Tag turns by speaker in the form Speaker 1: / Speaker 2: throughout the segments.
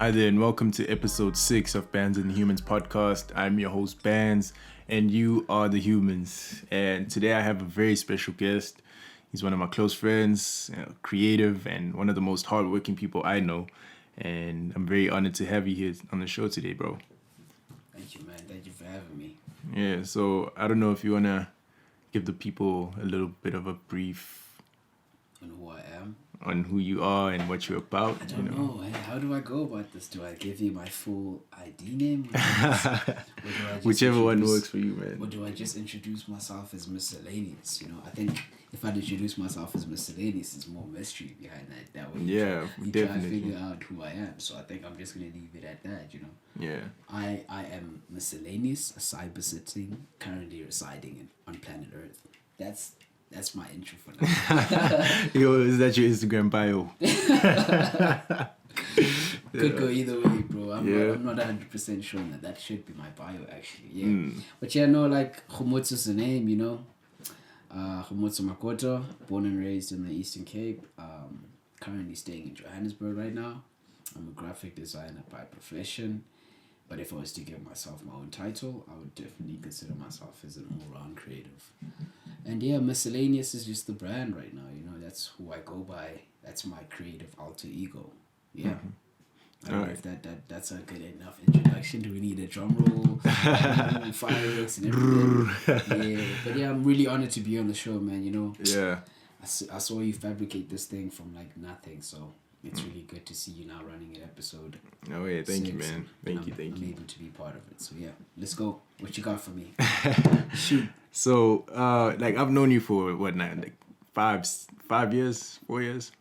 Speaker 1: Hi there, and welcome to episode 6 of Bands and the Humans podcast. I'm your host, Bands, and you are the humans. And today I have a very special guest. He's one of my close friends, creative, and one of the most hardworking people I know. And I'm very honored to have you here on the show today, bro.
Speaker 2: Thank you, man. Thank you for having me.
Speaker 1: Yeah, so I don't know if you want to give the people a little bit of a brief
Speaker 2: On who I am.
Speaker 1: on who you are and what you're about.
Speaker 2: I don't know. Hey, how do I go about this? Do I give you my full ID name?
Speaker 1: Whichever one works for you, man.
Speaker 2: Or do I just introduce myself as miscellaneous? I think if I introduce myself as miscellaneous, there's more mystery behind that. That way, you try to figure out who I am. So I think I'm just gonna leave it at that.
Speaker 1: Yeah.
Speaker 2: I am miscellaneous, a cyber-sitting, currently residing on planet Earth. That's my intro for now.
Speaker 1: Yo, is that your Instagram bio?
Speaker 2: Could go either way, bro. I'm not 100% sure that should be my bio, actually. Yeah. But Khomotso is the name, Khomotso Makoto, born and raised in the Eastern Cape. Currently staying in Johannesburg right now. I'm a graphic designer by profession. But if I was to give myself my own title, I would definitely consider myself as an all-round creative. And yeah, miscellaneous is just the brand right now. That's who I go by. That's my creative alter ego. Yeah. Mm-hmm. I don't know if that's a good enough introduction. Do we need a drum roll, fireworks, and everything? Yeah. But yeah, I'm really honored to be on the show, man.
Speaker 1: Yeah.
Speaker 2: I saw you fabricate this thing from nothing, so it's really good to see you now running an episode.
Speaker 1: Oh yeah, thank you, man. Thank you.
Speaker 2: I'm able to be part of it. So yeah, let's go. What you got for me? Shoot.
Speaker 1: So, I've known you for what now? 5 years, 4 years?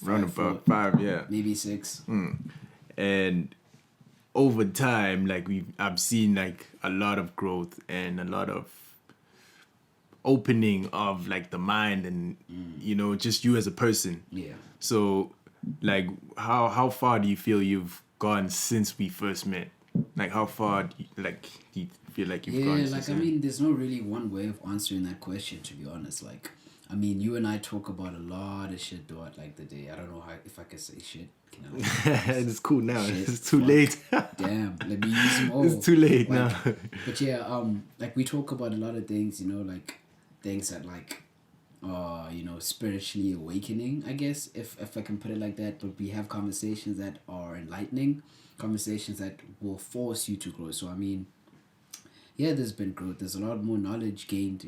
Speaker 1: Around about 5, yeah.
Speaker 2: Maybe 6.
Speaker 1: And over time, I've seen a lot of growth and a lot of opening of the mind and just you as a person.
Speaker 2: Yeah.
Speaker 1: So how far do you feel you've gone since we first met? How far do you feel like you've gone since then?
Speaker 2: There's no really one way of answering that question, to be honest. You and I talk about a lot of shit throughout the day. I don't know if I can say shit. Can I?
Speaker 1: It's cool now.
Speaker 2: Shit,
Speaker 1: it's too late.
Speaker 2: Damn, let me use them all.
Speaker 1: It's too late now.
Speaker 2: But yeah, we talk about a lot of things, things that spiritually awakening, I guess, if I can put it like that. But we have conversations that are enlightening, conversations that will force you to grow. So there's been growth. There's a lot more knowledge gained,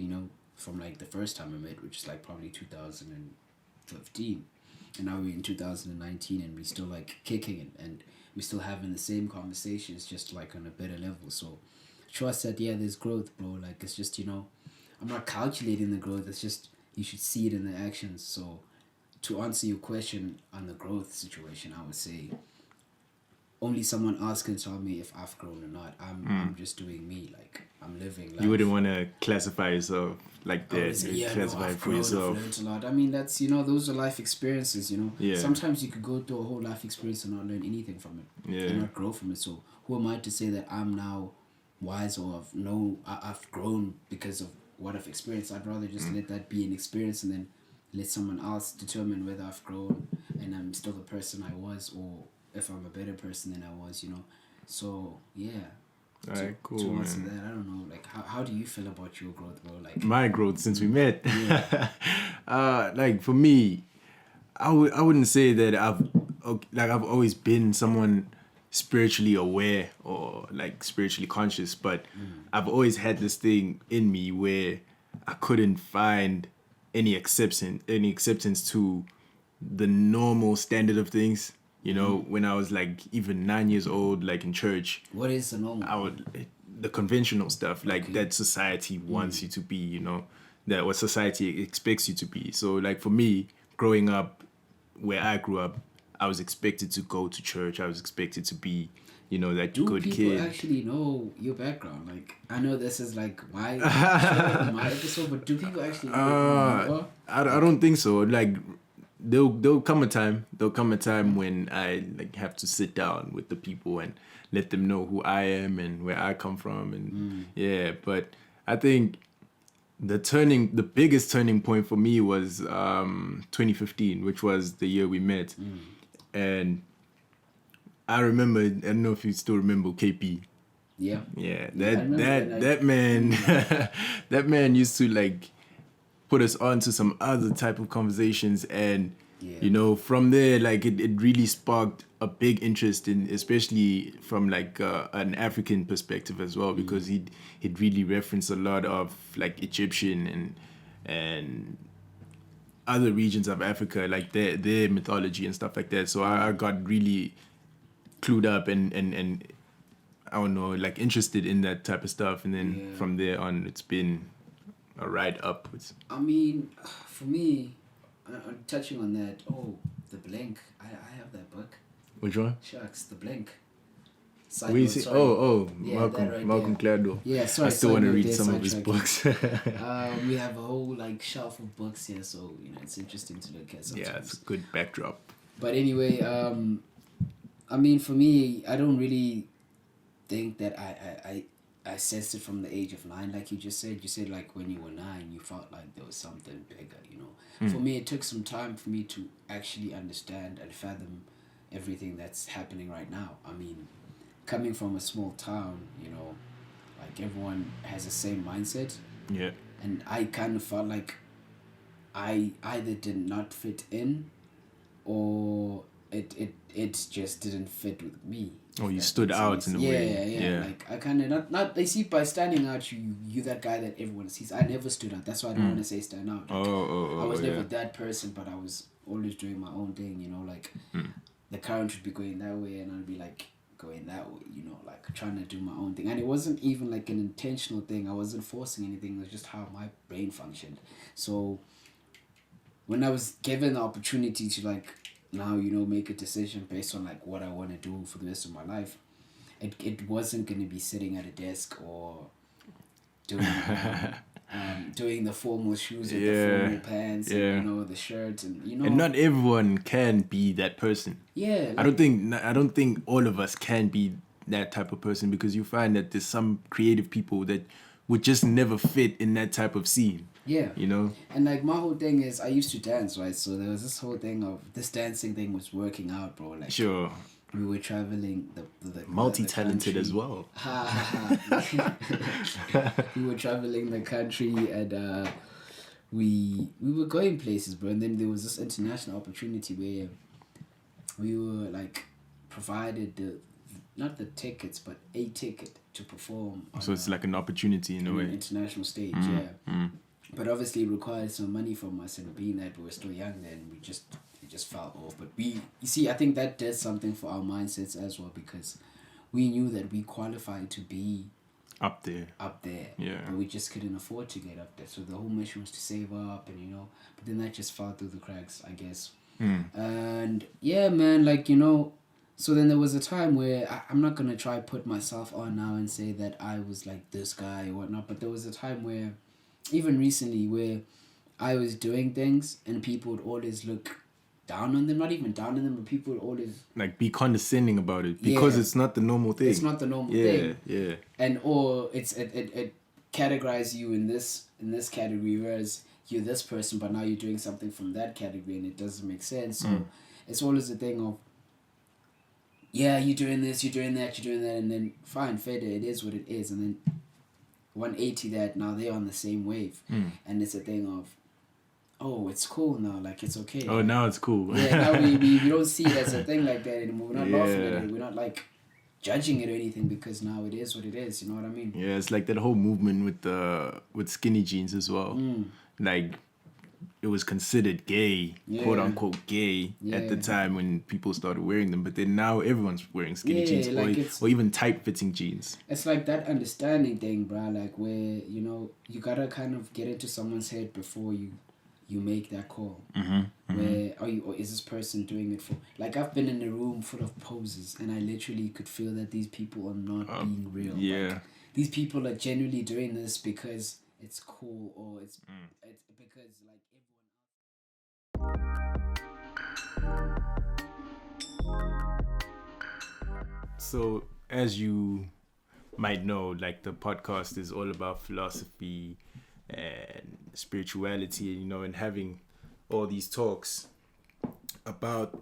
Speaker 2: from the first time I met, which is probably 2015, and now we're in 2019 and we still kicking it and we're still having the same conversations, just on a better level. So trust that there's growth, bro. It's just I'm not calculating the growth. It's just you should see it in the actions. So to answer your question on the growth situation, I would say only someone else can tell me if I've grown or not. I'm just doing me. I'm living life.
Speaker 1: You wouldn't want to classify yourself like that. Classify
Speaker 2: I've
Speaker 1: for yourself.
Speaker 2: I've learned a lot. That's those are life experiences.
Speaker 1: Yeah.
Speaker 2: Sometimes you could go through a whole life experience and not learn anything from it.
Speaker 1: Yeah.
Speaker 2: And not grow from it. So who am I to say that I'm now wise or I've grown because of what I've experienced? I'd rather just let that be an experience and then let someone else determine whether I've grown and I'm still the person I was, or if I'm a better person than I was. So yeah.
Speaker 1: All right, cool,
Speaker 2: to
Speaker 1: man.
Speaker 2: answer that, I don't know. How do you feel about your growth, bro?
Speaker 1: My growth since we met.
Speaker 2: Yeah.
Speaker 1: For me, I wouldn't say that I've always been someone spiritually aware or spiritually conscious, but I've always had this thing in me where I couldn't find any acceptance to the normal standard of things. When I was even 9 years old, in church.
Speaker 2: What is the normal?
Speaker 1: The conventional stuff, that society wants you to be, that what society expects you to be. So for me, growing up where I grew up, I was expected to go to church. I was expected to be, that good kid.
Speaker 2: Do people actually know your background? I know this is my my episode, but do people actually know?
Speaker 1: I don't think so. There'll come a time when I have to sit down with the people and let them know who I am and where I come from, and but I think the biggest turning point for me was 2015, which was the year we met. And I remember. I don't know if you still remember KP.
Speaker 2: Yeah.
Speaker 1: Yeah,
Speaker 2: Yeah, I remember
Speaker 1: that man, that man used to like put us on to some other type of conversations, and
Speaker 2: Yeah.
Speaker 1: you know, from there, like it really sparked a big interest in, especially from like an African perspective as well, because he'd really referenced a lot of like Egyptian and other regions of Africa, like their mythology and stuff like that. So I got really clued up and I don't know, like interested in that type of stuff, and then
Speaker 2: Yeah.
Speaker 1: from there on, it's been a ride upwards.
Speaker 2: I mean, for me, touching on that, The Blink. I have that book.
Speaker 1: Which one?
Speaker 2: Shucks, The Blink.
Speaker 1: What do you say?
Speaker 2: Yeah, that right
Speaker 1: Malcolm
Speaker 2: there.
Speaker 1: Gladwell.
Speaker 2: Yeah, sorry.
Speaker 1: I still want to read
Speaker 2: there,
Speaker 1: some of his
Speaker 2: sidetracking.
Speaker 1: books.
Speaker 2: We have a whole like shelf of books here, so it's interesting to look at sometimes.
Speaker 1: Yeah, it's a good backdrop.
Speaker 2: But anyway, I mean, for me, I don't really think that I sensed it from the age of 9, like you just said. You said like when you were 9, you felt like there was something bigger. For me, it took some time for me to actually understand and fathom everything that's happening right now. I mean, coming from a small town, like everyone has the same mindset.
Speaker 1: Yeah.
Speaker 2: And I kind of felt like I either did not fit in, or it just didn't fit with me.
Speaker 1: Oh, you stood out in a way.
Speaker 2: Yeah. Like I kind of not. They see by standing out, you that guy that everyone sees. I never stood out. That's why I don't want to say stand out. Like, I was never that person, but I was always doing my own thing. Like the current would be going that way, and I'd be like going that way. Like trying to do my own thing, and it wasn't even like an intentional thing. I wasn't forcing anything. It was just how my brain functioned. So when I was given the opportunity to like now make a decision based on like what I want to do for the rest of my life, it wasn't going to be sitting at a desk or doing doing the formal shoes with the formal pants and the shirt and
Speaker 1: and not everyone can be that person.
Speaker 2: Yeah, like,
Speaker 1: I don't think all of us can be that type of person, because you find that there's some creative people that would just never fit in that type of scene.
Speaker 2: Yeah.
Speaker 1: And
Speaker 2: like my whole thing is I used to dance, right? So there was this whole thing of this dancing thing was working out, bro. Like
Speaker 1: sure.
Speaker 2: We were traveling the
Speaker 1: multi-talented as well.
Speaker 2: We were traveling the country, and we were going places, bro. And then there was this international opportunity where we were like provided not the tickets, but a ticket to perform.
Speaker 1: So it's like an opportunity in a way.
Speaker 2: An international stage, But obviously it required some money from us, and being that we were still young then, it just fell off. But you see, I think that did something for our mindsets as well, because we knew that we qualified to be
Speaker 1: up there. Yeah.
Speaker 2: But we just couldn't afford to get up there. So the whole mission was to save up, and but then that just fell through the cracks, I guess. And yeah, man, like so then there was a time where I'm not gonna try put myself on now and say that I was like this guy or whatnot, but there was a time where, even recently, where I was doing things and people would always look down on them, not even down on them, but people would always
Speaker 1: like be condescending about it because it's not the normal thing.
Speaker 2: It's not the normal thing.
Speaker 1: Yeah.
Speaker 2: And or it categorize you in this category, whereas you're this person, but now you're doing something from that category, and it doesn't make sense. So it's always a thing of, yeah, you're doing this, you're doing that, and then fine, fair, it is what it is, and then 180 that now they're on the same wave, and it's a thing of, oh, it's cool now, like it's okay.
Speaker 1: Oh, now it's cool.
Speaker 2: Yeah, now we don't see it as a thing like that anymore. We're not laughing at it. We're not like judging it or anything, because now it is what it is. You know what I mean?
Speaker 1: Yeah, it's like that whole movement with skinny jeans as well. Like, it was considered gay, quote unquote gay, at the time when people started wearing them. But then now everyone's wearing skinny jeans, like or even tight fitting jeans.
Speaker 2: It's like that understanding thing, bro. Like where you gotta kind of get into someone's head before you make that call. Where or is this person doing it for? Like I've been in a room full of poses, and I literally could feel that these people are not being real.
Speaker 1: Yeah,
Speaker 2: like, these people are genuinely doing this because it's cool, or it's because like
Speaker 1: So as you might know, like the podcast is all about philosophy and spirituality, and having all these talks about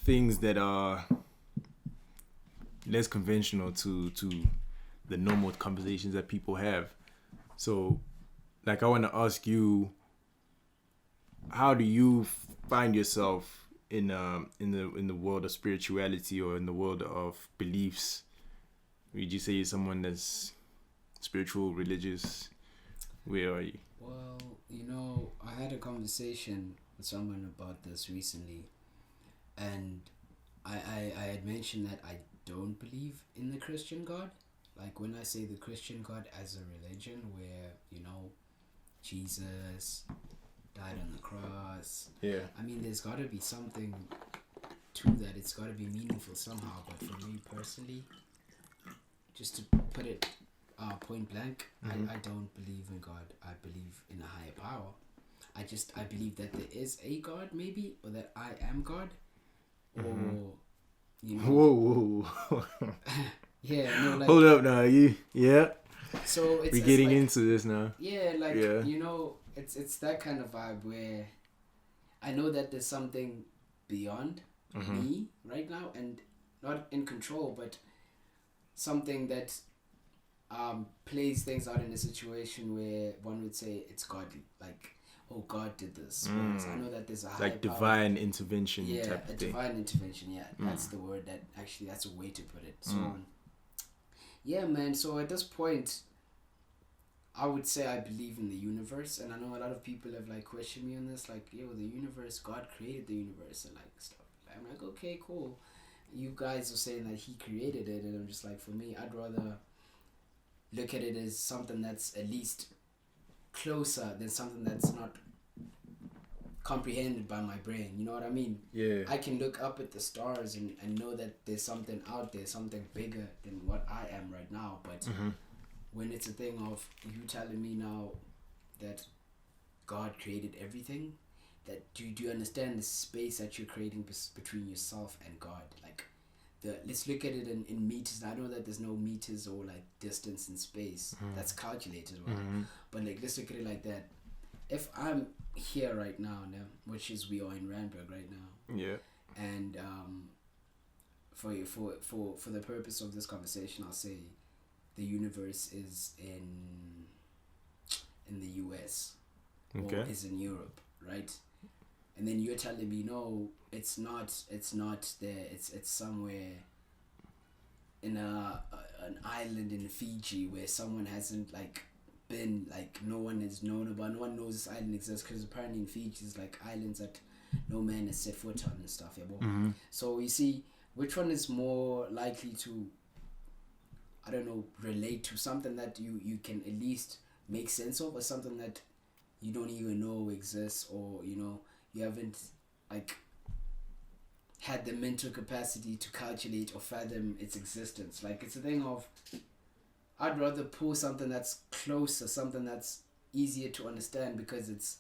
Speaker 1: things that are less conventional to the normal conversations that people have. So, like, I want to ask you, how do you find yourself in the world of spirituality or in the world of beliefs? Would you say you're someone that's spiritual, religious? Where are you?
Speaker 2: Well, you know, I had a conversation with someone about this recently, and I had mentioned that I don't believe in the Christian God. Like, when I say the Christian God as a religion, where, you know, Jesus died on the cross.
Speaker 1: Yeah.
Speaker 2: I mean, there's got to be something to that. It's got to be meaningful somehow. But for me personally, just to put it point blank, I don't believe in God. I believe in a higher power. I believe that there is a God, maybe, or that I am God, or you know.
Speaker 1: Whoa.
Speaker 2: Yeah, no, like.
Speaker 1: Hold up now, yeah.
Speaker 2: So it's
Speaker 1: we're getting
Speaker 2: like,
Speaker 1: into this now.
Speaker 2: Yeah, like
Speaker 1: Yeah.
Speaker 2: you know, it's that kind of vibe where I know that there's something beyond me right now, and not in control, but something that plays things out in a situation where one would say it's godly, like, oh, God did this. Whereas I know that there's a higher
Speaker 1: Like
Speaker 2: power.
Speaker 1: divine intervention
Speaker 2: Yeah,
Speaker 1: type
Speaker 2: a
Speaker 1: of thing.
Speaker 2: divine intervention. Yeah, that's the word. That's a way to put it. So yeah, man. So at this point, I would say I believe in the universe, and I know a lot of people have like questioned me on this, like, yo, the universe, God created the universe and like stuff. I'm like, okay, cool. You guys are saying that He created it, and I'm just like, for me, I'd rather look at it as something that's at least closer than something that's not comprehended by my brain. You know what I mean?
Speaker 1: Yeah.
Speaker 2: I can look up at the stars and know that there's something out there, something bigger than what I am right now. But when it's a thing of you telling me now that God created everything, that do you understand the space that you're creating between yourself and God? Like, let's look at it in meters. I know that there's no meters or like distance in space that's calculated, right? But like, let's look at it like that. If I'm here right now, which is we are in Randburg right now,
Speaker 1: Yeah.
Speaker 2: and for the purpose of this conversation, I'll say the universe is in the US or is in Europe, right? And then you're telling me, no, it's not there. It's somewhere in an island in Fiji where someone hasn't like been, like, no one has known about. No one knows this island exists, because apparently in Fiji there's like islands that no man has set foot on and stuff. Yeah, so you see, which one is more likely to, I don't know, relate to something that you can at least make sense of, or something that you don't even know exists, or you know, you haven't like had the mental capacity to calculate or fathom its existence. Like, it's a thing of, I'd rather pull something that's closer, something that's easier to understand, because it's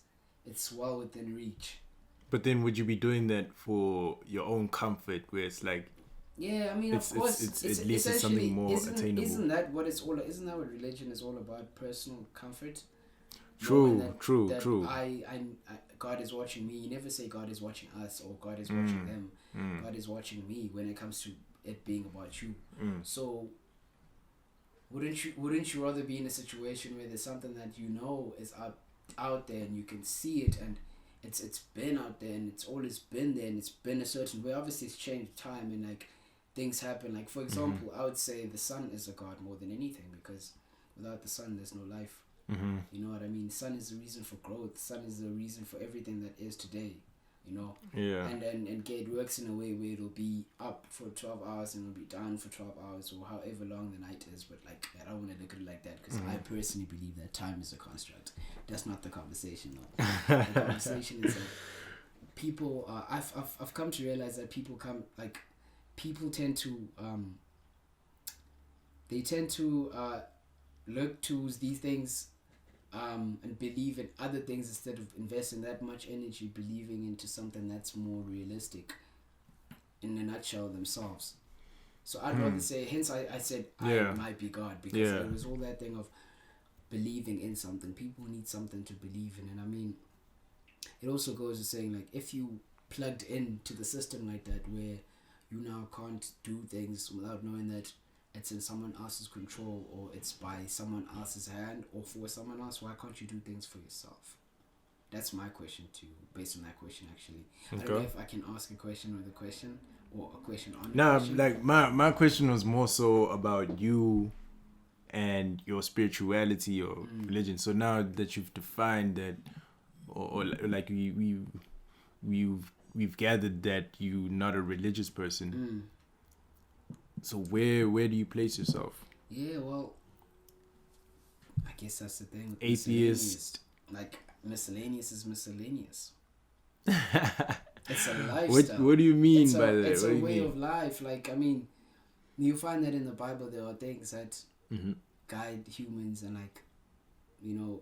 Speaker 2: well within reach.
Speaker 1: But then would you be doing that for your own comfort, where it's like,
Speaker 2: yeah, I mean, of course,
Speaker 1: it's at least it's something more attainable.
Speaker 2: Isn't that what it's all? Isn't that what religion is all about? Personal comfort.
Speaker 1: True.
Speaker 2: God is watching me. You never say God is watching us or God is watching them. God is watching me when it comes to it being about you. So wouldn't you rather be in a situation where there's something that you know is out there and you can see it, and it's been out there and it's always been there, and it's been a certain way. Obviously it's changed time and like things happen. Like, for example, I would say the sun is a god more than anything, because without the sun there's no life. You know what I mean? The sun is the reason for growth. The sun is the reason for everything that is today. You know?
Speaker 1: Yeah.
Speaker 2: And it works in a way where it'll be up for 12 hours and it'll be down for 12 hours, or however long the night is. But like, I don't want to look at it like that, because I personally believe that time is a construct. That's not the conversation though. The conversation is that people I've come to realize that people tend to look to these things and believe in other things instead of investing that much energy believing into something that's more realistic in a nutshell themselves. So I'd rather say, hence I said I might be God, because it was all that thing of believing in something. People need something to believe in, and I mean, it also goes to saying, like, if you plugged into the system like that, where you now can't do things without knowing that it's in someone else's control, or it's by someone else's hand, or for someone else. Why can't you do things for yourself? That's my question to you, based on that question, actually. I don't know if I can ask a question with a question, or a question on a question.
Speaker 1: Like my question was more so about you and your spirituality or religion. So now that you've defined that, or like we've gathered that you're not a religious person. So where do you place yourself?
Speaker 2: Yeah, well, I guess that's the thing.
Speaker 1: Atheist.
Speaker 2: Like, miscellaneous is miscellaneous. It's a lifestyle.
Speaker 1: What do you mean by that?
Speaker 2: It's a way of life. Like, I mean, you find that in the Bible there are things that guide humans and, like, you know,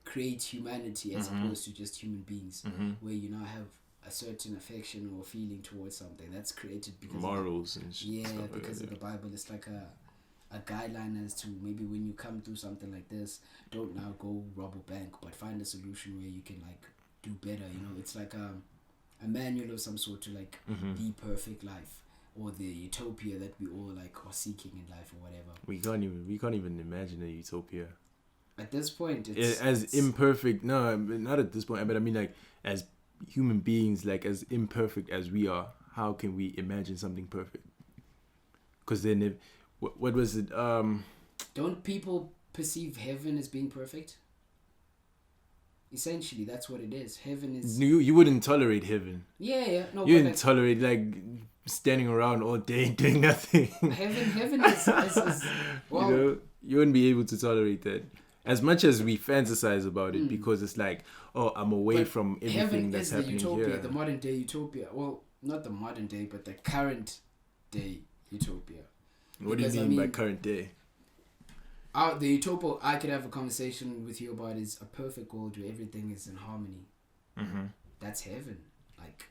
Speaker 2: create humanity as opposed to just human beings, where you now have a certain affection or feeling towards something that's created because
Speaker 1: morals and shit.
Speaker 2: Yeah, because of the Bible. It's like a guideline as to maybe when you come through something like this, don't now go rob a bank, but find a solution where you can, like, do better. You know, it's like a manual of some sort to, like, the perfect life, or the utopia that we all, like, are seeking in life, or whatever.
Speaker 1: We can't even imagine a utopia.
Speaker 2: At this point,
Speaker 1: it's imperfect. No, not at this point. But I mean, like, as human beings, like, as imperfect as we are, how can we imagine something perfect? Because then, if what was it?
Speaker 2: Don't people perceive heaven as being perfect? Essentially, that's what it is. Heaven is.
Speaker 1: You wouldn't tolerate heaven.
Speaker 2: Yeah. No,
Speaker 1: you wouldn't tolerate, like, standing around all day doing nothing.
Speaker 2: Heaven is well,
Speaker 1: you know, you wouldn't be able to tolerate that. As much as we fantasize about it, because it's like, oh, I'm away from everything that's happening here.
Speaker 2: Heaven is the utopia, the modern day utopia. Well, not the modern day, but the current day utopia.
Speaker 1: What do you mean by current day?
Speaker 2: The utopia I could have a conversation with you about is a perfect world where everything is in harmony. That's heaven. Like,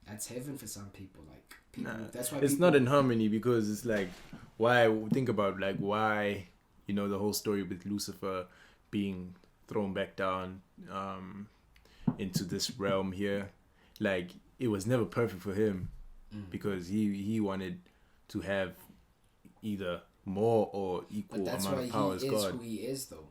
Speaker 2: that's heaven for some people. Like, people. That's why
Speaker 1: it's not in harmony, because it's like, why? Think about, like, why. You know, the whole story with Lucifer being thrown back down into this realm here. Like, it was never perfect for him, because he wanted to have either more or equal amount of power as God.
Speaker 2: That's why he is who he is, though.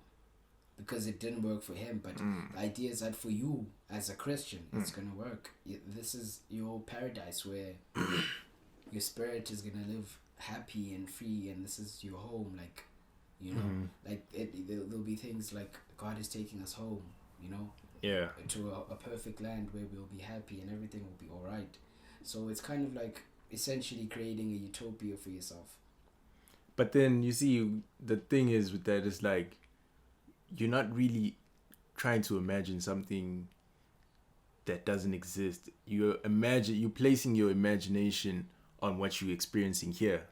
Speaker 2: Because it didn't work for him. But the idea is that for you, as a Christian, it's going to work. This is your paradise where your spirit is going to live happy and free, and this is your home. Like, you know, like there'll be things like God is taking us home, you know, to a perfect land where we'll be happy and everything will be all right. So it's kind of like essentially creating a utopia for yourself.
Speaker 1: But then, you see, the thing is with that is, like, you're not really trying to imagine something that doesn't exist. You're placing your imagination on what you're experiencing here,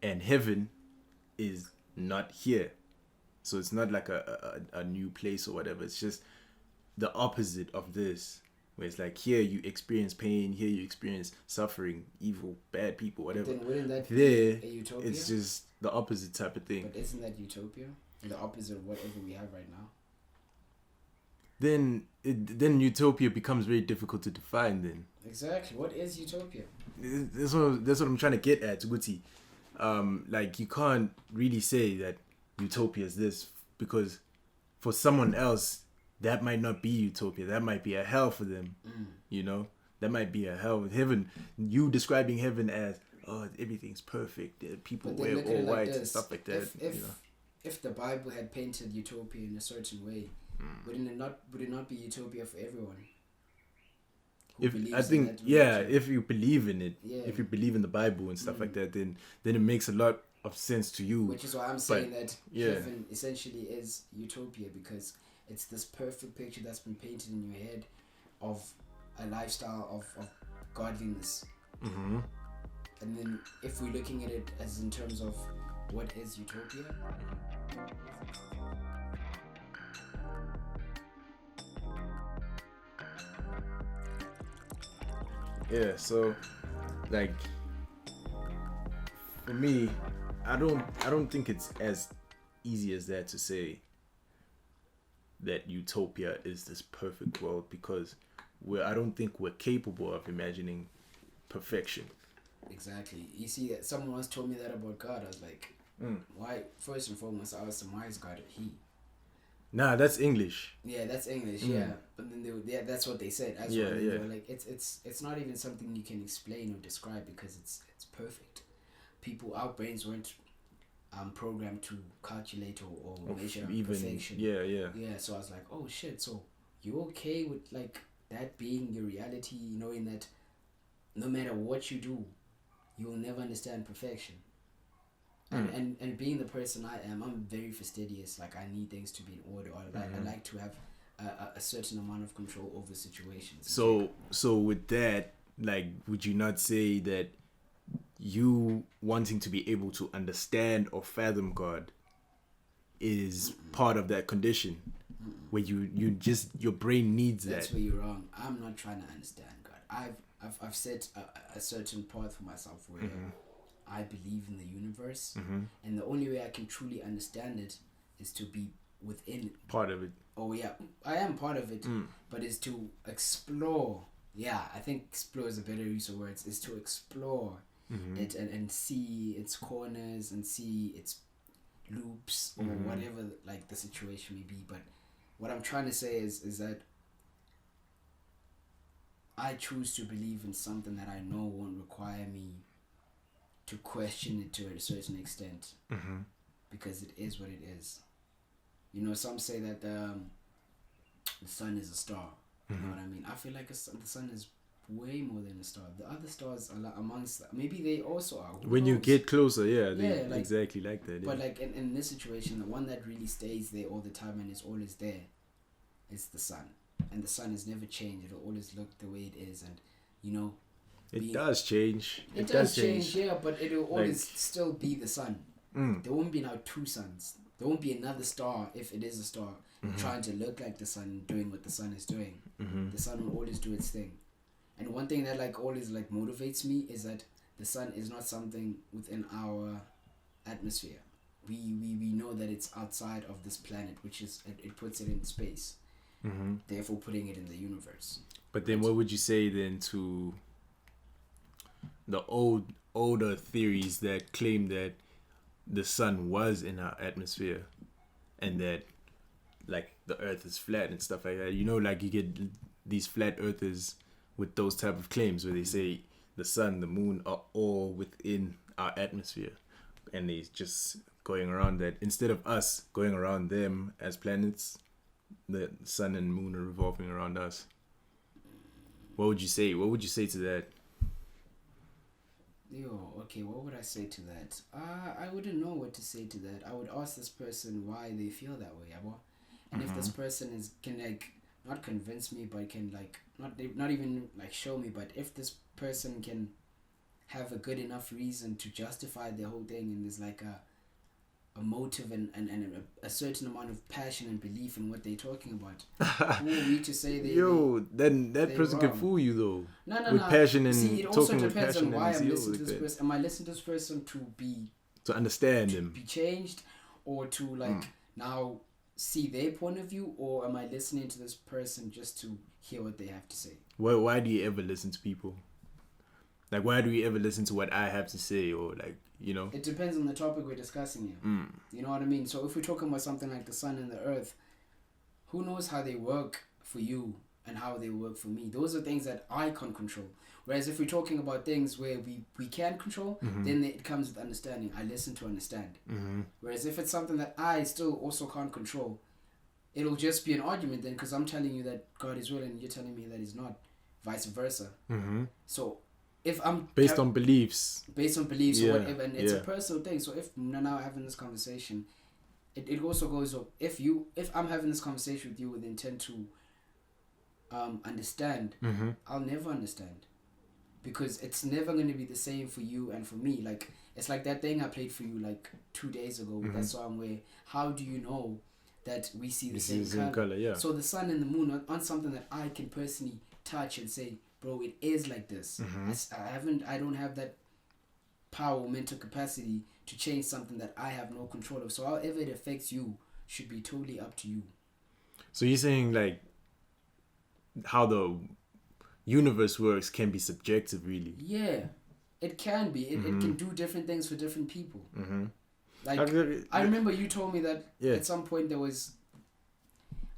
Speaker 1: and heaven is not here. So it's not like a new place or whatever. It's just the opposite of this, where it's like, here you experience pain, here you experience suffering, evil, bad people, whatever.
Speaker 2: But then wouldn't that
Speaker 1: be
Speaker 2: a utopia?
Speaker 1: It's just the opposite type of thing.
Speaker 2: But isn't that utopia? The opposite of whatever we have right now?
Speaker 1: Then utopia becomes very difficult to define then.
Speaker 2: Exactly. What is utopia?
Speaker 1: That's what I'm trying to get at, Guti. Like, you can't really say that utopia is this, because for someone else that might not be utopia. That might be a hell for them. You know, that might be a hell. Heaven, you describing heaven as, oh, everything's perfect, people wear all white and stuff like that.
Speaker 2: If the Bible had painted utopia in a certain way, would it not be utopia for everyone? If you believe in it, if you believe in the Bible and stuff like that, then it makes a lot of sense to you. Which is why I'm saying that heaven essentially is utopia, because it's this perfect picture that's been painted in your head of a lifestyle of godliness. And then if we're looking at it as in terms of what is utopia,
Speaker 1: so, like, for me, I don't think it's as easy as that to say that utopia is this perfect world, because I don't think we're capable of imagining perfection.
Speaker 2: Exactly. You see, that someone once told me that about God. I was like, why? First and foremost, I asked them, why is God a he?
Speaker 1: Nah, that's English.
Speaker 2: Yeah, that's English. Yeah, but then that's what they said as well. And they were like, it's not even something you can explain or describe because it's perfect. Our brains weren't programmed to calculate or measure
Speaker 1: Even
Speaker 2: perfection. Yeah. So I was like, oh shit. So you okay with like that being your reality, knowing that no matter what you do, you will never understand perfection. And being the person I am, I'm very fastidious. Like I need things to be in order. I like to have a certain amount of control over situations.
Speaker 1: So with that, like, would you not say that you wanting to be able to understand or fathom God is part of that condition where you just your brain needs
Speaker 2: That's
Speaker 1: that?
Speaker 2: where you're wrong. I'm not trying to understand God. I've set a certain path for myself where I believe in the universe, and the only way I can truly understand it is to be within
Speaker 1: Part of it.
Speaker 2: Oh yeah, I am part of it, but is to explore. Yeah, I think explore is a better use of words. Is to explore it and see its corners and see its loops or whatever like the situation may be. But what I'm trying to say is that I choose to believe in something that I know won't require me to question it to a certain extent, because it is what it is. You know, some say that the sun is a star. You know what I mean? I feel like the sun is way more than a star. The other stars are like amongst maybe they also are. Who
Speaker 1: When
Speaker 2: knows?
Speaker 1: you get closer,
Speaker 2: like,
Speaker 1: exactly like that. Yeah.
Speaker 2: But like in this situation, the one that really stays there all the time and is always there is the sun. And the sun has never changed. It'll always look the way it is. And, you know,
Speaker 1: it does change.
Speaker 2: It does change, yeah, but it'll always still be the sun. There won't be now two suns. There won't be another star if it is a star trying to look like the sun, doing what the sun is doing. The sun will always do its thing. And one thing that like always like motivates me is that the sun is not something within our atmosphere. We know that it's outside of this planet, which is it puts it in space. Therefore putting it in the universe.
Speaker 1: But then what would you say then to the older theories that claim that the sun was in our atmosphere and that like the earth is flat and stuff like that? You know, like you get these flat earthers with those type of claims where they say the sun, the moon are all within our atmosphere, and they just going around that instead of us going around them as planets, the sun and moon are revolving around us. What would you say? What would you say to that?
Speaker 2: Okay, what would I say to that? I wouldn't know what to say to that. I would ask this person why they feel that way, and if this person can like not convince me, but can like not even like show me, but if this person can have a good enough reason to justify the whole thing, and there's like a motive and a certain amount of passion and belief in what they're talking about. Who are we to say
Speaker 1: then that person
Speaker 2: wrong.
Speaker 1: can fool you though.
Speaker 2: No.
Speaker 1: With passion and
Speaker 2: see, it also
Speaker 1: talking with
Speaker 2: depends
Speaker 1: passion
Speaker 2: on why
Speaker 1: and
Speaker 2: I'm
Speaker 1: zeal
Speaker 2: listening to
Speaker 1: like
Speaker 2: this
Speaker 1: that.
Speaker 2: person. Am I listening to this person
Speaker 1: to understand
Speaker 2: to
Speaker 1: them?
Speaker 2: be changed, or to like now see their point of view, or am I listening to this person just to hear what they have to say?
Speaker 1: Why do you ever listen to people? Like, why do we ever listen to what I have to say, or like, you know?
Speaker 2: It depends on the topic we're discussing here. You know what I mean? So if we're talking about something like the sun and the earth, who knows how they work for you and how they work for me? Those are things that I can't control. Whereas if we're talking about things where we can control, then it comes with understanding. I listen to understand. Whereas if it's something that I still also can't control, it'll just be an argument then, because I'm telling you that God is real and you're telling me that He's not, vice versa. So if I'm
Speaker 1: based on beliefs
Speaker 2: or whatever, and it's a personal thing. So if now having this conversation, it also goes up. If I'm having this conversation with you with the intent to understand, I'll never understand, because it's never going to be the same for you and for me. Like it's like that thing I played for you like 2 days ago with that song where how do you know that we see the same color?
Speaker 1: Yeah.
Speaker 2: So the sun and the moon on something that I can personally touch and say, bro, it is like this. I don't have that power or mental capacity to change something that I have no control of. So however it affects you should be totally up to you.
Speaker 1: So you're saying like how the universe works can be subjective, really?
Speaker 2: Yeah. It can be. It can do different things for different people. Like I remember you told me that at some point there was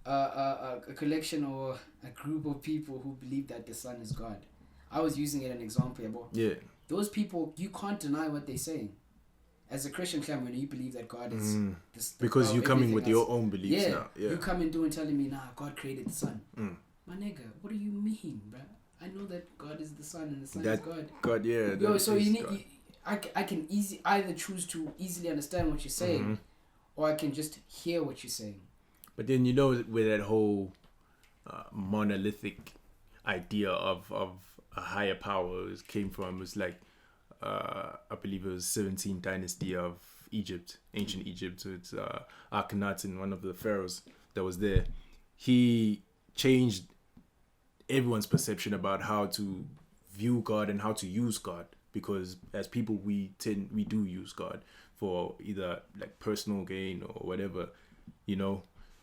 Speaker 2: a collection or a group of people who believe that the sun is God. I was using it as an example, but those people, you can't deny what they're saying. As a Christian, when you believe that God is
Speaker 1: because you're coming with your own beliefs now. Yeah,
Speaker 2: you come and telling me, God created the sun. My nigga, what do you mean, bruh? I know that God is the sun and the sun is God.
Speaker 1: God, yeah.
Speaker 2: Yo, so you need. I can either choose to easily understand what you're saying, or I can just hear what you're saying.
Speaker 1: But then where that whole monolithic idea of a higher power came from was like I believe it was 17th dynasty of Egypt, ancient Egypt. So it's Akhenaten, one of the pharaohs that was there. He changed everyone's perception about how to view God and how to use God, because as people we do use God for either like personal gain or whatever,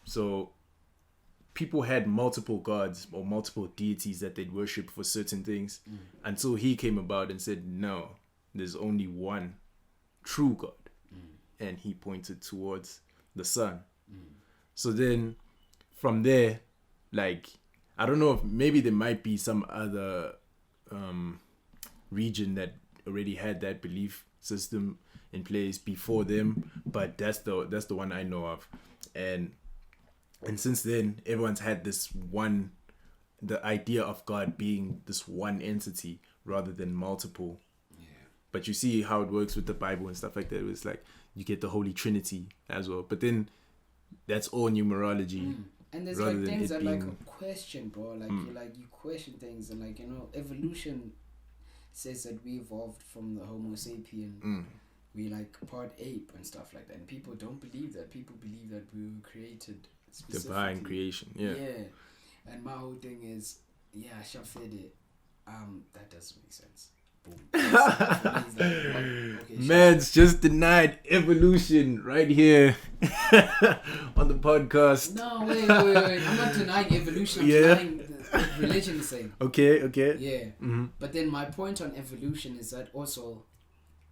Speaker 1: so people had multiple gods or multiple deities that they'd worship for certain things until he came about and said, no, there's only one true God. And he pointed towards the sun. So then from there, like, I don't know if maybe there might be some other region that already had that belief system in place before them, but that's the one I know of. And since then, everyone's had the idea of God being this one entity rather than multiple. Yeah. But you see how it works with the Bible and stuff like that. It's like you get the Holy Trinity as well. But then that's all numerology.
Speaker 2: And there's like things that like a question, bro. Like you question things, and like evolution says that we evolved from the Homo sapien. We like part ape and stuff like that. And people don't believe that. People believe that we were created
Speaker 1: divine creation. Yeah.
Speaker 2: And my whole thing is, Shafede, that doesn't make sense. Boom.
Speaker 1: Man's just denied evolution right here on the podcast.
Speaker 2: No, wait. I'm not denying evolution. I'm denying the religion is saying.
Speaker 1: Okay.
Speaker 2: Yeah. But then my point on evolution is that also,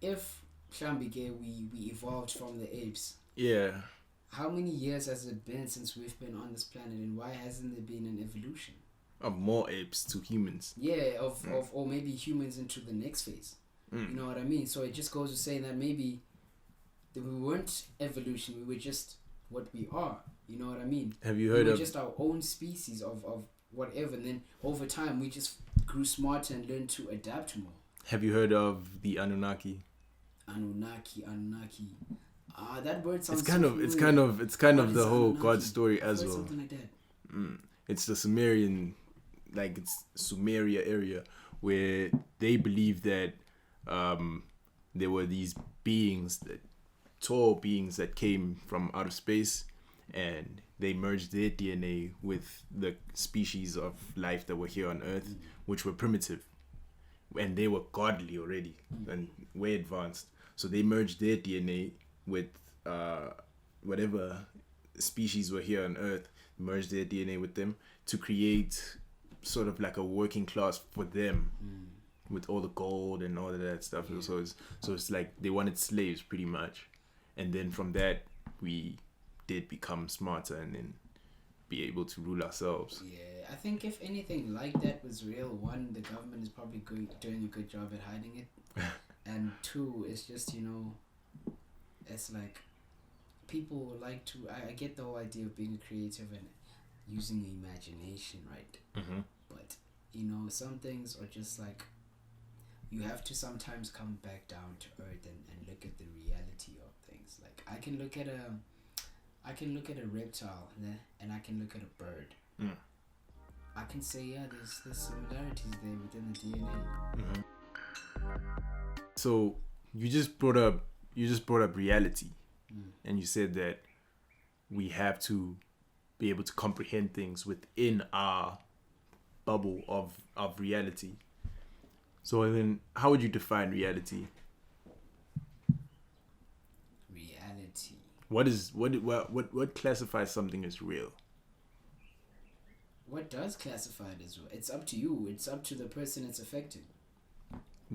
Speaker 2: if Shambike, we evolved from the apes.
Speaker 1: Yeah.
Speaker 2: How many years has it been since we've been on this planet, and why hasn't there been an evolution?
Speaker 1: Of more apes to humans.
Speaker 2: Yeah, or maybe humans into the next phase. You know what I mean? So it just goes to saying that maybe that we weren't evolution, we were just what we are. You know what I mean?
Speaker 1: Have you heard
Speaker 2: we were just our own species of whatever, and then over time we just grew smarter and learned to adapt more.
Speaker 1: Have you heard of the Anunnaki?
Speaker 2: Anunnaki. That word sounds.
Speaker 1: It's kind of the whole God story as well.
Speaker 2: Something like that.
Speaker 1: It's the Sumerian, like it's Sumeria area where they believe that there were these tall beings that came from outer space, and they merged their DNA with the species of life that were here on Earth, which were primitive, and they were godly already and way advanced. So they merged their DNA with whatever species were here on Earth, merged their DNA with them to create sort of like a working class for them with all the gold and all of that stuff. Yeah. So it's like they wanted slaves pretty much. And then from that, we did become smarter and then be able to rule ourselves.
Speaker 2: Yeah, I think if anything like that was real, one, the government is probably doing a good job at hiding it. And two, it's just, it's like people like to, I get the whole idea of being creative and using imagination, right? But, some things are just like, you have to sometimes come back down to earth and look at the reality of things. Like I can look at a reptile, and I can look at a bird. I can say, there's similarities there within the DNA.
Speaker 1: So you just brought up reality, and you said that we have to be able to comprehend things within our bubble of reality. So then, how would you define reality?
Speaker 2: Reality.
Speaker 1: What classifies something as real?
Speaker 2: What does classify it as real? It's up to you. It's up to the person it's affecting.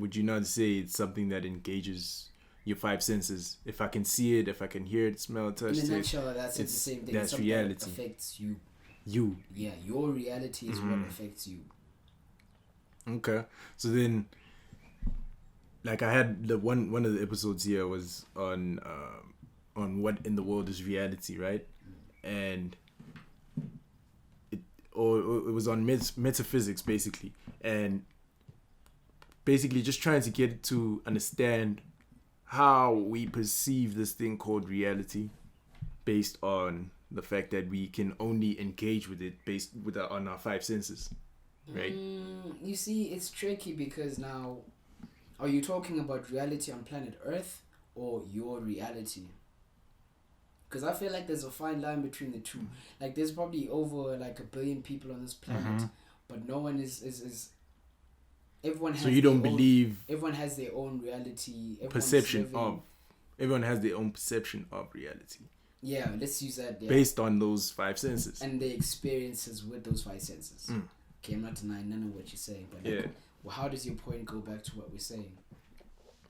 Speaker 1: would you not say it's something that engages your five senses? If I can see it, if I can hear it, smell, touch,
Speaker 2: In a
Speaker 1: taste,
Speaker 2: nutshell, that's the same thing.
Speaker 1: That's
Speaker 2: it's something
Speaker 1: reality.
Speaker 2: that affects you.
Speaker 1: You.
Speaker 2: Yeah, your reality is what affects you.
Speaker 1: Okay. So then, like I had the one of the episodes here was on what in the world is reality, right? And it was on metaphysics basically, and basically just trying to get to understand how we perceive this thing called reality based on the fact that we can only engage with it based on our five senses, right?
Speaker 2: You see, it's tricky because now, are you talking about reality on planet Earth or your reality? Because I feel like there's a fine line between the two. Like there's probably over like 1 billion people on this planet, but no one is everyone has
Speaker 1: so you don't
Speaker 2: their
Speaker 1: believe
Speaker 2: own, everyone has their own reality.
Speaker 1: Everyone has their own perception of reality.
Speaker 2: Yeah, let's use that. Yeah.
Speaker 1: Based on those five senses.
Speaker 2: And the experiences with those five senses. Okay, I'm not denying none of what you're saying, but like, well, how does your point go back to what we're saying?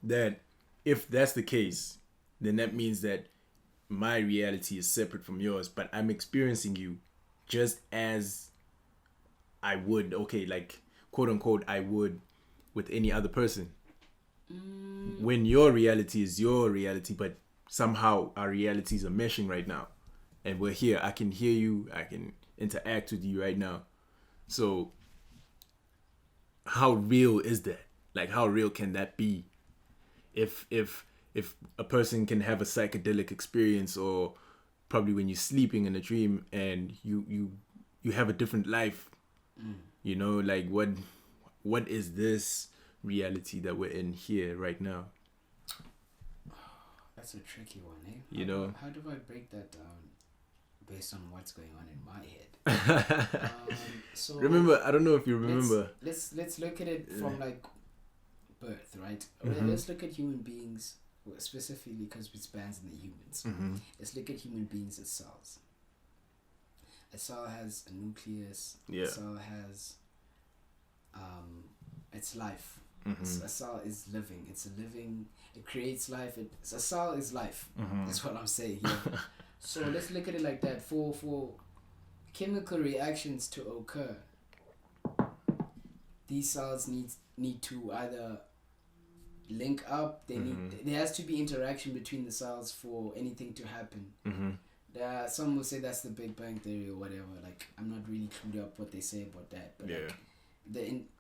Speaker 1: That if that's the case, then that means that my reality is separate from yours, but I'm experiencing you just as I would, like quote unquote, I would with any other person. When your reality is your reality, but somehow our realities are meshing right now, and we're here. I can hear you. I can interact with you right now. So, how real is that? Like, how real can that be? If a person can have a psychedelic experience, or probably when you're sleeping in a dream and you have a different life, you know, like what is this reality that we're in here right now?
Speaker 2: That's a tricky one, eh?
Speaker 1: You know,
Speaker 2: how do I break that down based on what's going on in my head? So
Speaker 1: remember, I don't know if you remember.
Speaker 2: Let's look at it from like birth, right? Let's look at human beings specifically because it spans in the humans. Let's look at human beings as cells. A cell has a nucleus.
Speaker 1: Yeah.
Speaker 2: A cell has its life. A cell is living. It creates life. A cell is life. That's what I'm saying here. So let's look at it like that. For chemical reactions to occur, these cells need to either link up. There has to be interaction between the cells for anything to happen. Some will say that's the Big Bang Theory or whatever. Like, I'm not really clued up what they say about that, but like,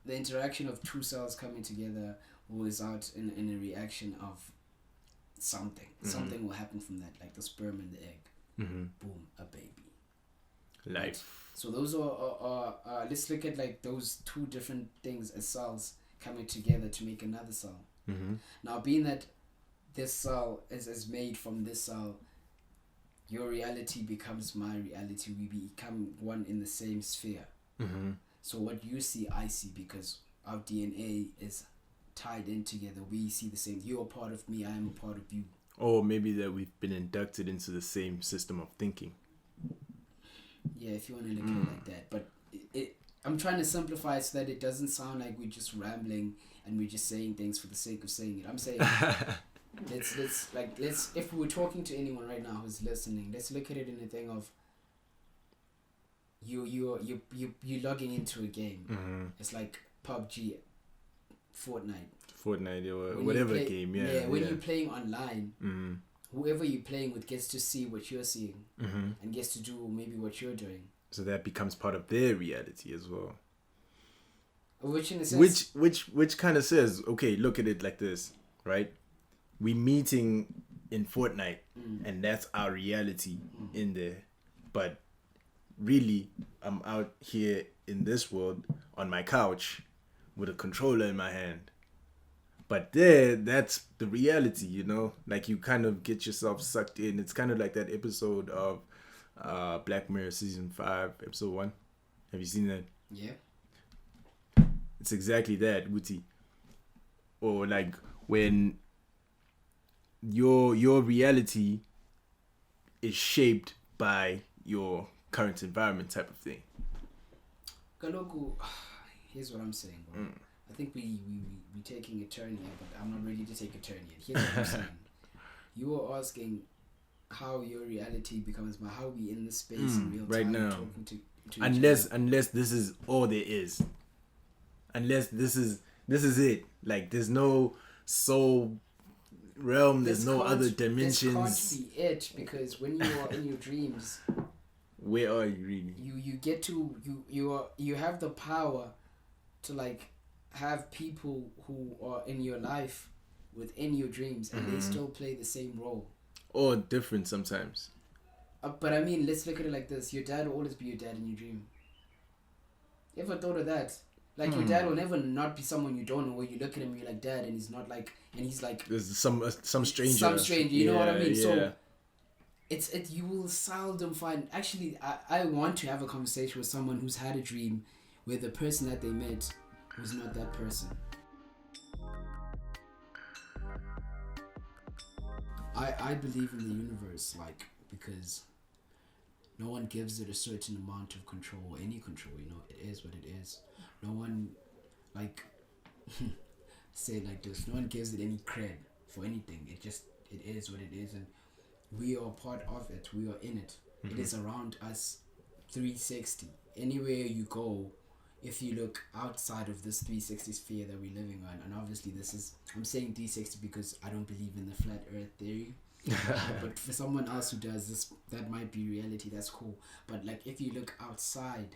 Speaker 2: the interaction of two cells coming together will result in a reaction of something. Something will happen from that, like the sperm and the egg. Boom, a baby.
Speaker 1: Life.
Speaker 2: Right? So those are let's look at like those two different things as cells coming together to make another cell. Now, being that this cell is made from this cell, your reality becomes my reality. We become one in the same sphere. So what you see, I see, because our DNA is tied in together. We see the same. You're a part of me. I am a part of you.
Speaker 1: Or maybe that we've been inducted into the same system of thinking.
Speaker 2: Yeah, if you want to look at it like that. But I'm trying to simplify it so that it doesn't sound like we're just rambling and we're just saying things for the sake of saying it. I'm saying let's if we were talking to anyone right now who's listening, let's look at it in a thing of you logging into a game. It's like PUBG, Fortnite
Speaker 1: or whatever game.
Speaker 2: When you're playing online, whoever you're playing with gets to see what you're seeing and gets to do maybe what you're doing.
Speaker 1: So that becomes part of their reality as well.
Speaker 2: Which in a sense,
Speaker 1: which kind of says, okay, look at it like this, right? We meeting in Fortnite, and that's our reality in there. But really, I'm out here in this world on my couch with a controller in my hand. But there, that's the reality, you know? Like, you kind of get yourself sucked in. It's kind of like that episode of Black Mirror Season 5, Episode 1. Have you seen that?
Speaker 2: Yeah.
Speaker 1: It's exactly that, Wuti. Or like when your reality is shaped by your current environment type of thing.
Speaker 2: Kaloku, here's what I'm saying, bro. I think we taking a turn here, but I'm not ready to take a turn yet. Here's what I'm saying. You were asking how your reality becomes my how we in this space in real
Speaker 1: right
Speaker 2: time
Speaker 1: now.
Speaker 2: talking to each
Speaker 1: Unless this is all there is. Unless this is it. Like there's no soul realm, there's no other dimensions.
Speaker 2: This can't be it, because when you are in your dreams,
Speaker 1: where are you really?
Speaker 2: You get to you have the power to like have people who are in your life within your dreams, and they still play the same role.
Speaker 1: Or different sometimes.
Speaker 2: But I mean, let's look at it like this: your dad will always be your dad in your dream. You ever thought of that? Like your dad will never not be someone you don't know. Where you look at him, you're like dad, and he's not like, and he's like
Speaker 1: there's some stranger.
Speaker 2: Some stranger, you know what I mean?
Speaker 1: Yeah.
Speaker 2: So it's you will seldom find. Actually, I want to have a conversation with someone who's had a dream where the person that they met was not that person. I believe in the universe, like, because no one gives it a certain amount of control, or any control, you know, it is what it is. No one, like, say it like this, no one gives it any cred for anything. It is what it is, and we are part of it, we are in it. It is around us 360. Anywhere you go, if you look outside of this 360 sphere that we're living on, and obviously I'm saying 360 because I don't believe in the flat earth theory. But for someone else who does this, that might be reality, that's cool. But like if you look outside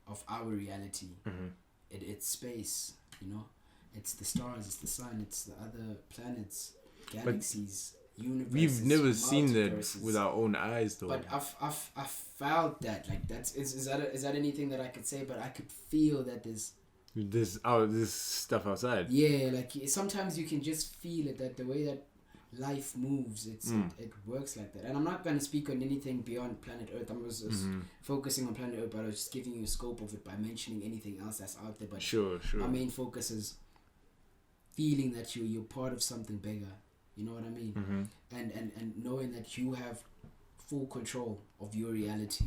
Speaker 2: of our reality, it's space, you know, it's the stars, it's the sun, it's the other planets, galaxies, universes.
Speaker 1: We've never seen that with our own eyes, though.
Speaker 2: But I've felt that, like, is that anything that I could say? But I could feel that there's
Speaker 1: this stuff outside.
Speaker 2: Yeah, like sometimes you can just feel it, that the way that life moves, it works like that. And I'm not going to speak on anything beyond planet Earth. I'm just focusing on planet Earth, but I was just giving you a scope of it by mentioning anything else that's out there. But
Speaker 1: sure.
Speaker 2: My main focus is feeling that you're part of something bigger. You know what I mean? And knowing that you have full control of your reality,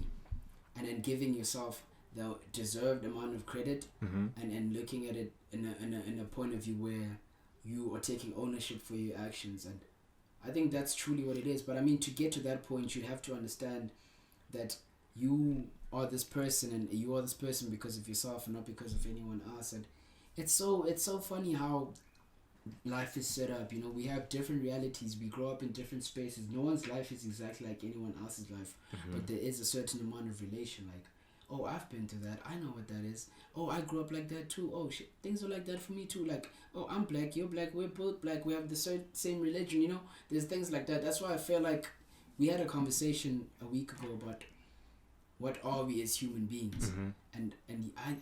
Speaker 2: and then giving yourself the deserved amount of credit, and looking at it in a point of view where you are taking ownership for your actions. And I think that's truly what it is. But I mean, to get to that point, you have to understand that you are this person, and you are this person because of yourself and not because of anyone else. And it's so funny how life is set up. You know, we have different realities, we grow up in different spaces. No one's life is exactly like anyone else's life, but there is a certain amount of relation. Like, oh, I've been to that, I know what that is. Oh, I grew up like that too. Oh shit, things are like that for me too. Like, oh, I'm black, you're black, we're both black, we have the same religion, you know. There's things like that. That's why I feel like we had a conversation a week ago about what are we as human beings, and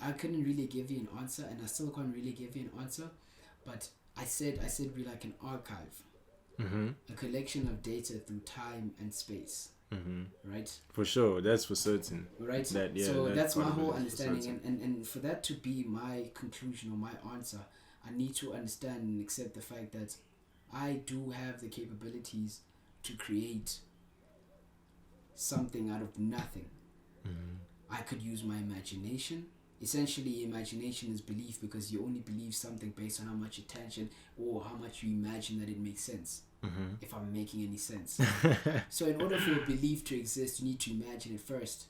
Speaker 2: I couldn't really give you an answer, and I still can't really give you an answer. But I said we're like an archive, a collection of data through time and space, right? For sure,
Speaker 1: that's for certain.
Speaker 2: Right. So that's my whole understanding, and for that to be my conclusion or my answer, I need to understand and accept the fact that I do have the capabilities to create something out of nothing. I could use my imagination. Essentially, imagination is belief, because you only believe something based on how much attention or how much you imagine that it makes sense. If I'm making any sense. So in order for a belief to exist, you need to imagine it first.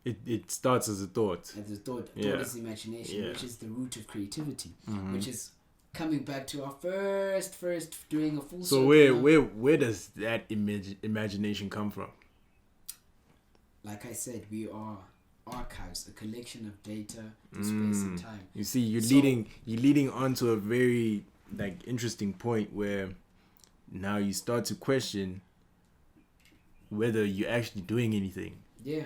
Speaker 1: It starts as a thought.
Speaker 2: As a thought. Thought is imagination, which is the root of creativity, which is coming back to our first doing a full circle.
Speaker 1: So where does that imagination come from?
Speaker 2: Like I said, we are archives, a collection of data through space and time.
Speaker 1: You see, you're leading onto a very interesting point where now you start to question whether you're actually doing anything.
Speaker 2: Yeah.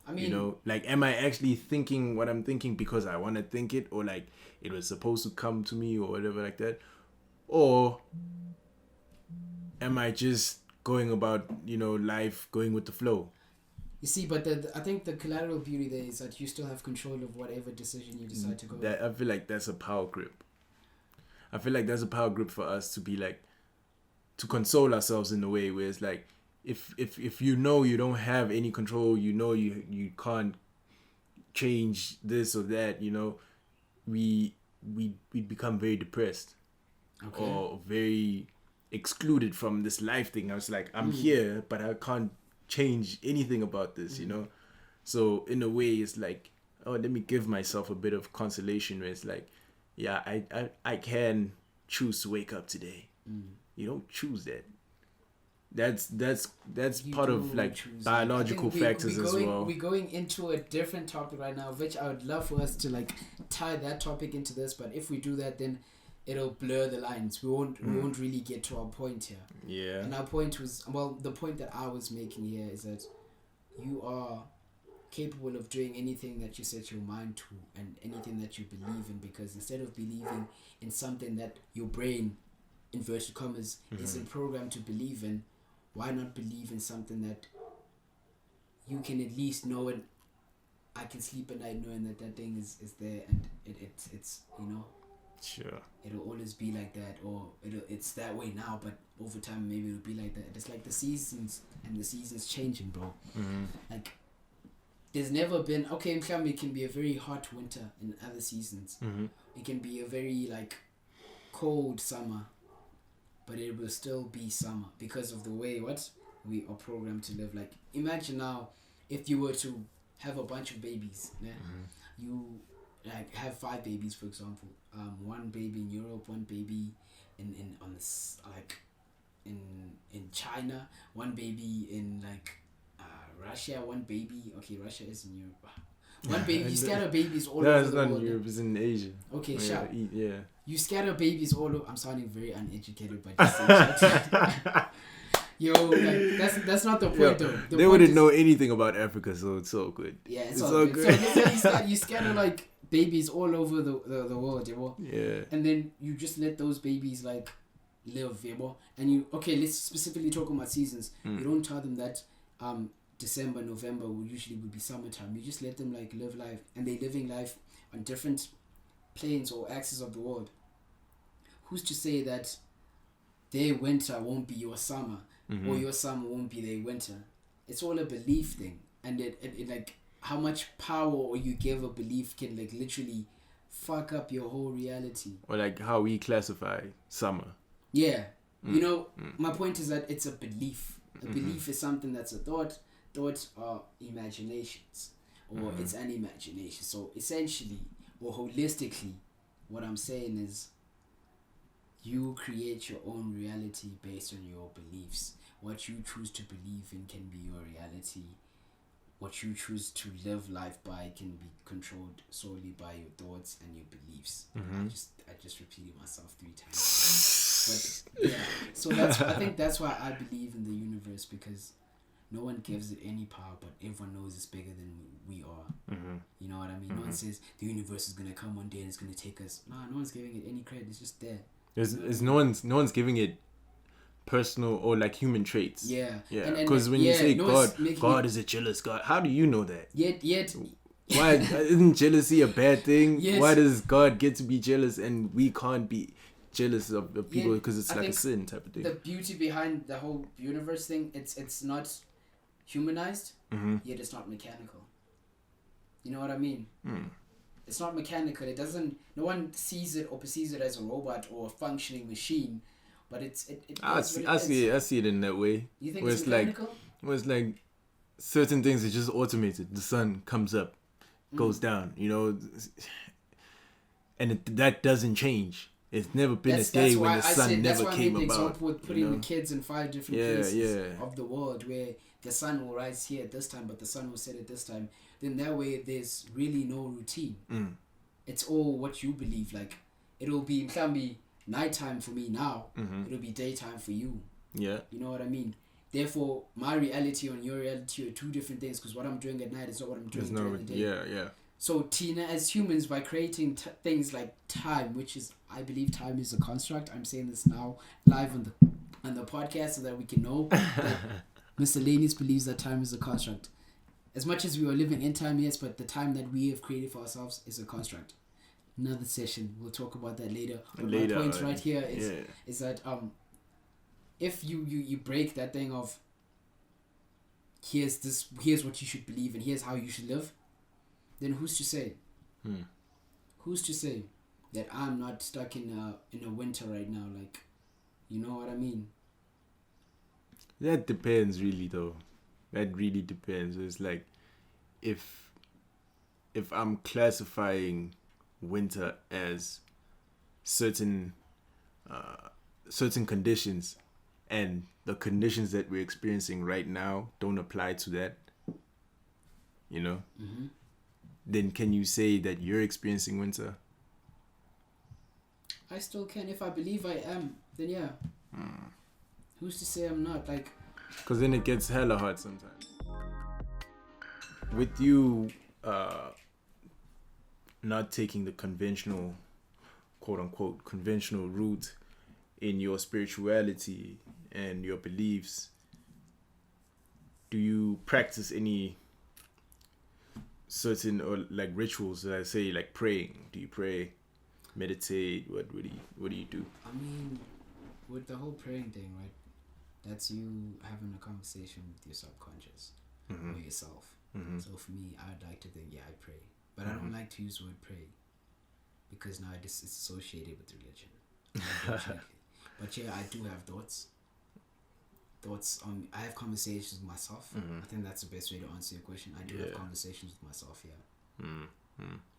Speaker 2: I mean,
Speaker 1: you know, am I actually thinking what I'm thinking because I want to think it, or it was supposed to come to me, or whatever like that? Or am I just going about, life going with the flow?
Speaker 2: You see, but I think the collateral beauty there is that you still have control of whatever decision you decide to go.
Speaker 1: I feel like that's a power grip. I feel like that's a power grip for us to be to console ourselves in a way where it's if you don't have any control, you can't change this or that, we we'd become very depressed
Speaker 2: Okay.
Speaker 1: or very excluded from this life thing. I was like, I'm here, but I can't change anything about this, you know? So in a way, it's like, oh, let me give myself a bit of consolation where it's like, yeah, I can choose to wake up today. You don't choose that. That's
Speaker 2: You
Speaker 1: part
Speaker 2: do
Speaker 1: of like
Speaker 2: choose it.
Speaker 1: biological
Speaker 2: I think
Speaker 1: factors as well.
Speaker 2: We're going into a different topic right now, which I would love for us to like tie that topic into this. But if we do that, then it'll blur the lines. We won't really get to our point here.
Speaker 1: Yeah.
Speaker 2: And our point was, well, the point that I was making here is that you are capable of doing anything that you set your mind to and anything that you believe in, because instead of believing in something that your brain, inverted commas, isn't programmed to believe in, why not believe in something that you can at least know, and I can sleep at night knowing that thing is there, and it's you know,
Speaker 1: Sure.
Speaker 2: it'll always be like that, or it's that way now, but over time maybe it'll be like that. It's like the seasons changing, bro. Like there's never been, okay, in Klam it can be a very hot winter in other seasons. It can be a very like cold summer, but it will still be summer because of the way we are programmed to live. Like imagine now if you were to have a bunch of babies, yeah? You like have 5 babies, for example, one baby in Europe, one baby in China, one baby in like Russia, one baby, okay, Russia is in Europe, one baby, you scatter babies all over the world.
Speaker 1: It's not in Europe, it's in Asia.
Speaker 2: Okay,
Speaker 1: yeah,
Speaker 2: sure.
Speaker 1: Yeah.
Speaker 2: You scatter babies all over. I'm sounding very uneducated, but just saying. Yo, like that's not the point though.
Speaker 1: They wouldn't know anything about Africa, so it's all good.
Speaker 2: Yeah, it's all good. So you scatter like babies all over the world,
Speaker 1: yeah.
Speaker 2: And then you just let those babies like live, and you, okay, let's specifically talk about seasons. You don't tell them that December, November would be summertime. You just let them like live life, and they're living life on different planes or axes of the world. Who's to say that their winter won't be your summer, or your summer won't be their winter? It's all a belief thing, and it like how much power you give a belief can like literally fuck up your whole reality.
Speaker 1: Or like how we classify summer.
Speaker 2: Yeah, you know, my point is that it's a belief. A belief is something that's a thought. Thoughts are imaginations, or it's an imagination. So essentially, or holistically, what I'm saying is, you create your own reality based on your beliefs. What you choose to believe in can be your reality. What you choose to live life by can be controlled solely by your thoughts and your beliefs. I just repeated myself 3 times. But yeah, so I think that's why I believe in the universe, because no one gives it any power, but everyone knows it's bigger than we are. You know what I mean? No one says the universe is gonna come one day and it's gonna take us. No one's giving it any credit. It's just there.
Speaker 1: There's no one's giving it personal or like human traits.
Speaker 2: Yeah.
Speaker 1: Because when you say God is a jealous God, how do you know that?
Speaker 2: Yet.
Speaker 1: Why isn't jealousy a bad thing?
Speaker 2: Yes.
Speaker 1: Why does God get to be jealous and we can't be jealous of people because it's like a sin type of thing?
Speaker 2: The beauty behind the whole universe thing, it's not humanized, yet it's not mechanical. You know what I mean? It's not mechanical. It doesn't. No one sees it or perceives it as a robot or a functioning machine, but
Speaker 1: I see it in that way.
Speaker 2: You think it's mechanical?
Speaker 1: Where it's like certain things are just automated. The sun comes up, goes down. You know, and that doesn't change. It's never been a day when the sun never came about. That's why I made the example with putting the kids in 5 different places of the world where the sun will rise here at this time, but the sun will set at this time. Then that way there's really no routine. It's all what you believe. Like it can be nighttime for me now. It'll be daytime for you. Yeah.
Speaker 2: You know what I mean? Therefore, my reality and your reality are 2 different things, because what I'm doing at night is not what I'm doing during the day.
Speaker 1: Yeah.
Speaker 2: So Tina, as humans, by creating things like time, which is, I believe time is a construct. I'm saying this now live on the podcast so that we can know that Miscellaneous believes that time is a construct. As much as we are living in time, yes, but the time that we have created for ourselves is a construct. Another session, we'll talk about that later. But my point right here is that if you break that thing of here's what you should believe and here's how you should live, then who's to say? Who's to say? that I'm not stuck in a winter right now. Like, you know what I mean?
Speaker 1: That depends, really, though. That really depends. It's like if I'm classifying winter as certain certain conditions, and the conditions that we're experiencing right now don't apply to that, you know, then can you say that you're experiencing winter?
Speaker 2: I still can. If I believe I am, then yeah. Who's to say I'm not? Like,
Speaker 1: Because then it gets hella hot sometimes. With you not taking the conventional, quote unquote, conventional route in your spirituality and your beliefs, do you practice any certain or like rituals that I say, like praying? Do you pray, meditate? What do you do?
Speaker 2: I mean, with the whole praying thing, right? That's you having a conversation with your subconscious or yourself. So for me, I'd like to think, yeah, I pray, but I don't like to use the word pray because now it's associated with religion. But yeah, I do have thoughts. I have conversations with myself. I think that's the best way to answer your question. I do have conversations with myself,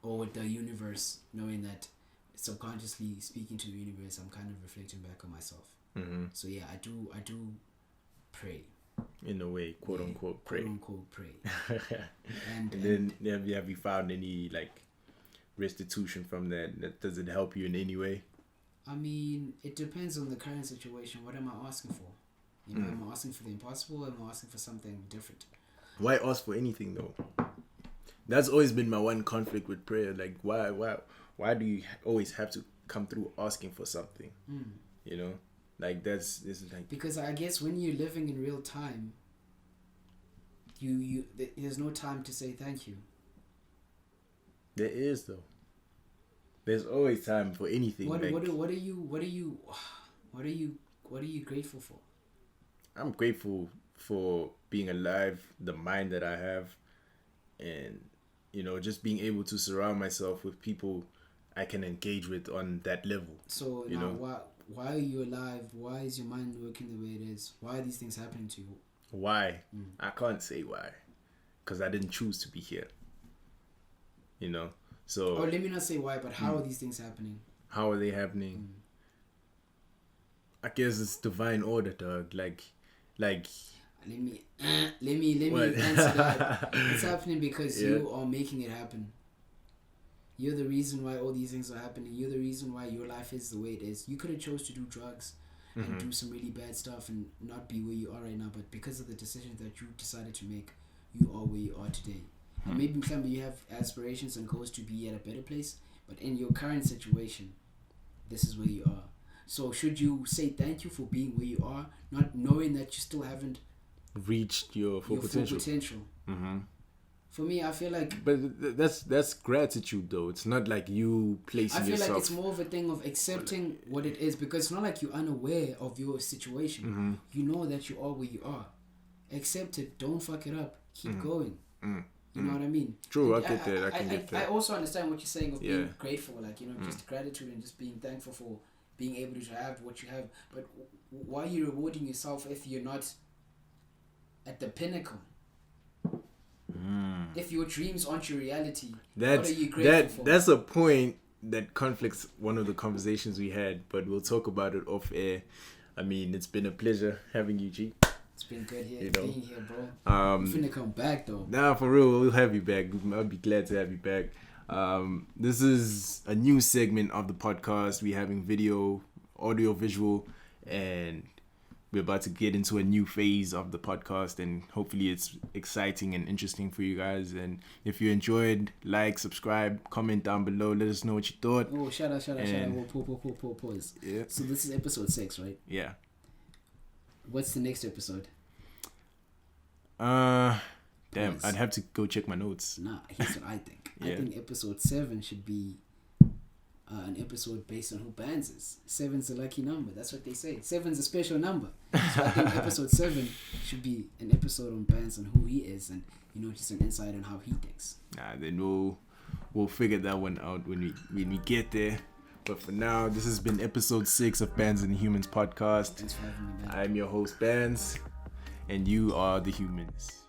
Speaker 2: or with the universe, knowing that subconsciously speaking to the universe, I'm kind of reflecting back on myself. So yeah, I do pray.
Speaker 1: In a way, quote unquote, pray.
Speaker 2: Quote unquote pray.
Speaker 1: and then have you found any like restitution from that? Does it help you in any way?
Speaker 2: I mean, it depends on the current situation. What am I asking for? You know, am I asking for the impossible? Or am I asking for something different?
Speaker 1: Why ask for anything though? That's always been my one conflict with prayer. Like, why do you always have to come through asking for something? You know, like this is like,
Speaker 2: because I guess when you're living in real time, there's no time to say thank you.
Speaker 1: There is though. There's always time for anything.
Speaker 2: What are you grateful for?
Speaker 1: I'm grateful for being alive, the mind that I have, and you know, just being able to surround myself with people I can engage with on that level.
Speaker 2: So
Speaker 1: you
Speaker 2: now,
Speaker 1: know,
Speaker 2: why are you alive? Why is your mind working the way it is? Why are these things happening to you?
Speaker 1: Why? I can't say why, because I didn't choose to be here. You know, so.
Speaker 2: Or let me not say why, but how are these things happening?
Speaker 1: How are they happening? I guess it's divine order, dog. Like.
Speaker 2: Let me answer that. It's happening because you are making it happen. You're the reason why all these things are happening. You're the reason why your life is the way it is. You could have chose to do drugs and do some really bad stuff and not be where you are right now, but because of the decisions that you decided to make, you are where you are today. And maybe you have aspirations and goals to be at a better place, but in your current situation, this is where you are. So should you say thank you for being where you are, not knowing that you still haven't
Speaker 1: reached your full potential? For
Speaker 2: me, I feel like...
Speaker 1: But that's gratitude, though. It's not like you placing yourself... I feel
Speaker 2: like it's more of a thing of accepting what it is, because it's not like you're unaware of your situation. You know that you are where you are. Accept it. Don't fuck it up. Keep going. You know what I mean?
Speaker 1: True, I get that. I can get that.
Speaker 2: I also understand what you're saying of being grateful, like, you know, just gratitude and just being thankful for being able to have what you have. But why are you rewarding yourself if you're not at the pinnacle? If your dreams aren't your reality, what are you grateful for?
Speaker 1: That's a point that conflicts one of the conversations we had, but we'll talk about it off air. I mean, it's been a pleasure having you, G.
Speaker 2: It's been good being here, bro. You finna come back, though.
Speaker 1: Nah, for real, we'll have you back. I'll be glad to have you back. This is a new segment of the podcast. We're having video, audio, visual, and we're about to get into a new phase of the podcast, and hopefully it's exciting and interesting for you guys. And if you enjoyed, like, subscribe, comment down below, let us know what you thought.
Speaker 2: Oh, shout out. Whoa, pause.
Speaker 1: Yeah.
Speaker 2: So this is episode 6, right?
Speaker 1: Yeah.
Speaker 2: What's the next episode?
Speaker 1: Damn, I'd have to go check my notes.
Speaker 2: Nah, here's what I think.
Speaker 1: Yeah.
Speaker 2: I think episode 7 should be an episode based on who Bands is. 7's a lucky number. That's what they say. 7's a special number. So I think episode 7 should be an episode on Bands and who he is, and, you know, just an insight on how he thinks.
Speaker 1: Nah, then we'll figure that one out when we get there. But for now, this has been episode 6 of Bands and the Humans podcast.
Speaker 2: Thanks for having me back.
Speaker 1: I'm your host, Bands, and you are the humans.